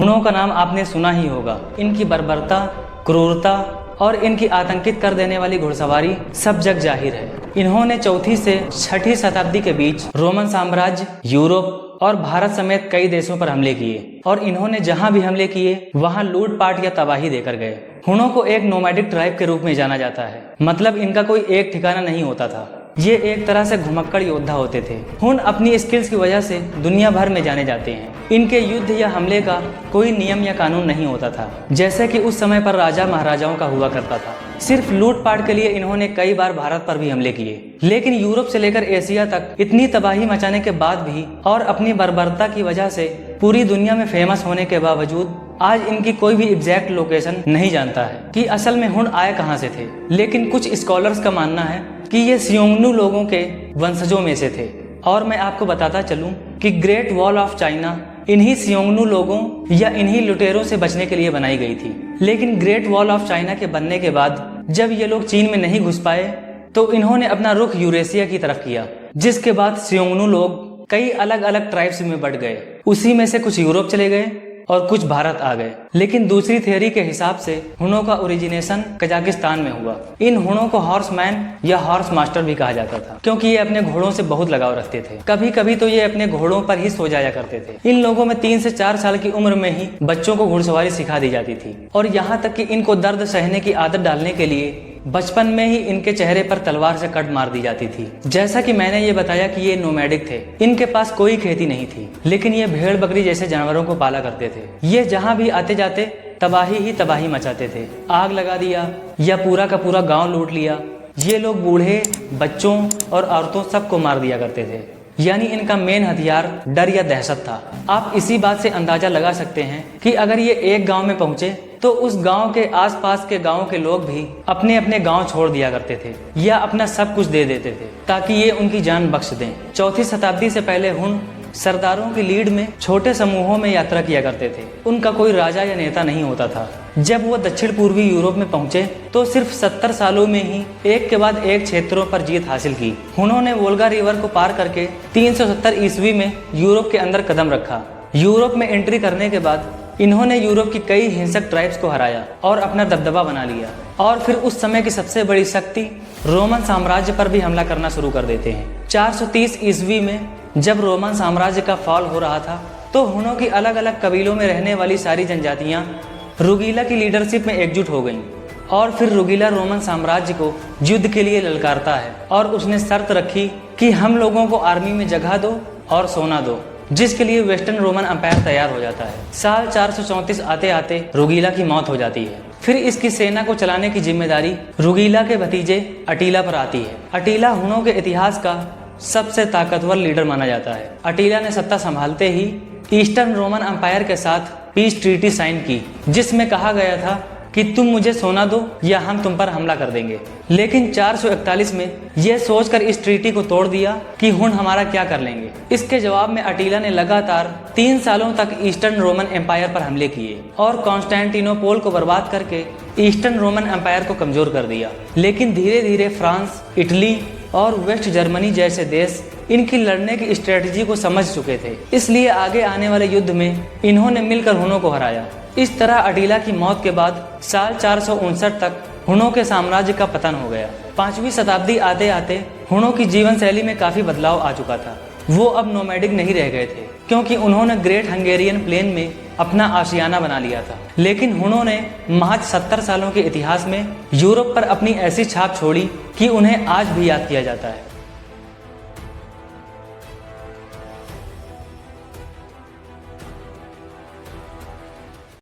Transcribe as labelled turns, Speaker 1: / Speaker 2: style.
Speaker 1: हुनों का नाम आपने सुना ही होगा। इनकी बर्बरता, क्रूरता और इनकी आतंकित कर देने वाली घुड़सवारी सब जग जाहिर है। इन्होंने 4वीं से 6वीं शताब्दी के बीच रोमन साम्राज्य, यूरोप और भारत समेत कई देशों पर हमले किए और इन्होंने जहां भी हमले किए वहां लूटपाट या तबाही देकर गए। हुनों को एक नोमैडिक ट्राइब के रूप में जाना जाता है, मतलब इनका कोई एक ठिकाना नहीं होता था। ये एक तरह से घुमक्कड़ योद्धा होते थे। हुन अपनी स्किल्स की वजह से दुनिया भर में जाने जाते हैं। इनके युद्ध या हमले का कोई नियम या कानून नहीं होता था, जैसे कि उस समय पर राजा महाराजाओं का हुआ करता था। सिर्फ लूटपाट के लिए इन्होंने कई बार भारत पर भी हमले किए, लेकिन यूरोप से लेकर एशिया तक इतनी तबाही मचाने के बाद भी और अपनी बर्बरता की वजह से पूरी दुनिया में फेमस होने के बावजूद आज इनकी कोई भी एग्जैक्ट लोकेशन नहीं जानता है कि असल में हुन आए कहां से थे। लेकिन कुछ स्कॉलर्स का मानना है कि ये सियोंगनू लोगों के वंशजों में से थे। और मैं आपको बताता चलूं कि ग्रेट वॉल ऑफ चाइना इन्हीं सियोंगनू लोगों या इन्हीं लुटेरों से बचने के लिए बनाई गई थी। लेकिन ग्रेट वॉल ऑफ चाइना के बनने के बाद जब ये लोग चीन में नहीं घुस पाए तो इन्होंने अपना रुख यूरेशिया की तरफ किया, जिसके बाद सियोंगनू लोग कई अलग अलग ट्राइब्स में बट गए। उसी में से कुछ यूरोप चले गए और कुछ भारत आ गए। लेकिन दूसरी थियोरी के हिसाब से हुनों का ओरिजिनेशन कजाकिस्तान में हुआ। इन हुनों को हॉर्समैन या हॉर्स मास्टर भी कहा जाता था, क्योंकि ये अपने घोड़ों से बहुत लगाव रखते थे। कभी कभी तो ये अपने घोड़ों पर ही सो जाया करते थे। इन लोगों में 3 से 4 साल की उम्र में ही बच्चों को घुड़सवारी सिखा दी जाती थी, और यहाँ तक कि इनको दर्द सहने की आदत डालने के लिए बचपन में ही इनके चेहरे पर तलवार से कट मार दी जाती थी। जैसा कि मैंने ये बताया कि ये नोमैडिक थे, इनके पास कोई खेती नहीं थी, लेकिन ये भेड़ बकरी जैसे जानवरों को पाला करते थे। ये जहाँ भी आते जाते तबाही ही तबाही मचाते थे। आग लगा दिया या पूरा का पूरा गांव लूट लिया। ये लोग बूढ़े, बच्चों और औरतों सबको मार दिया करते थे। यानी इनका मेन हथियार डर या दहशत था। आप इसी बात से अंदाजा लगा सकते हैं कि अगर ये एक गांव में पहुंचे तो उस गांव के आसपास के गांव के लोग भी अपने अपने गांव छोड़ दिया करते थे या अपना सब कुछ दे देते थे ताकि ये उनकी जान बख्श दें। 4वीं शताब्दी से पहले हुन सरदारों की लीड में छोटे समूहों में यात्रा किया करते थे। उनका कोई राजा या नेता नहीं होता था। जब वो दक्षिण पूर्वी यूरोप में पहुंचे तो सिर्फ 70 सालों में ही एक के बाद एक क्षेत्रों पर जीत हासिल की। उन्होंने वोल्गा रिवर को पार करके 370 ईस्वी में यूरोप के अंदर कदम रखा। यूरोप में एंट्री करने के बाद इन्होंने यूरोप की कई हिंसक ट्राइब्स को हराया और अपना दबदबा बना लिया। और फिर उस समय की सबसे बड़ी शक्ति रोमन साम्राज्य पर भी हमला करना शुरू कर देते हैं। 430 ईस्वी में जब रोमन साम्राज्य का फॉल हो रहा था तो हुनों की अलग अलग कबीलों में रहने वाली सारी जनजातियां रुगीला की लीडरशिप में एकजुट हो गईं। और फिर रुगीला रोमन साम्राज्य को युद्ध के लिए ललकारता है और उसने शर्त रखी कि हम लोगों को आर्मी में जगह दो और सोना दो, जिसके लिए वेस्टर्न रोमन अंपायर तैयार हो जाता है। साल 434 आते आते रुगीला की मौत हो जाती है। फिर इसकी सेना को चलाने की जिम्मेदारी रुगीला के भतीजे अटीला पर आती है। अटीला हुनों के इतिहास का सबसे ताकतवर लीडर माना जाता है। अटीला ने सत्ता संभालते ही ईस्टर्न रोमन अंपायर के साथ पीस ट्रीटी साइन की, जिसमें कहा गया था कि तुम मुझे सोना दो या हम तुम पर हमला कर देंगे। लेकिन 441 में यह सोचकर इस ट्रीटी को तोड़ दिया कि हुन हमारा क्या कर लेंगे। इसके जवाब में अटीला ने लगातार 3 सालों तक ईस्टर्न रोमन एम्पायर पर हमले किए और कॉन्स्टेंटिनोपोल को बर्बाद करके ईस्टर्न रोमन एम्पायर को कमजोर कर दिया। लेकिन धीरे धीरे फ्रांस, इटली और वेस्ट जर्मनी जैसे देश इनकी लड़ने की स्ट्रेटजी को समझ चुके थे, इसलिए आगे आने वाले युद्ध में इन्होंने मिलकर हुनों को हराया। इस तरह अटीला की मौत के बाद साल 459 तक हुनों के साम्राज्य का पतन हो गया। 5वीं शताब्दी आते आते हुनों की जीवन शैली में काफी बदलाव आ चुका था। वो अब नोमैडिक नहीं रह गए थे, क्योंकि उन्होंने ग्रेट हंगेरियन प्लेन में अपना आशियाना बना लिया था। लेकिन हुनों ने महज 70 सालों के इतिहास में यूरोप पर अपनी ऐसी छाप छोड़ी कि उन्हें आज भी याद किया जाता है।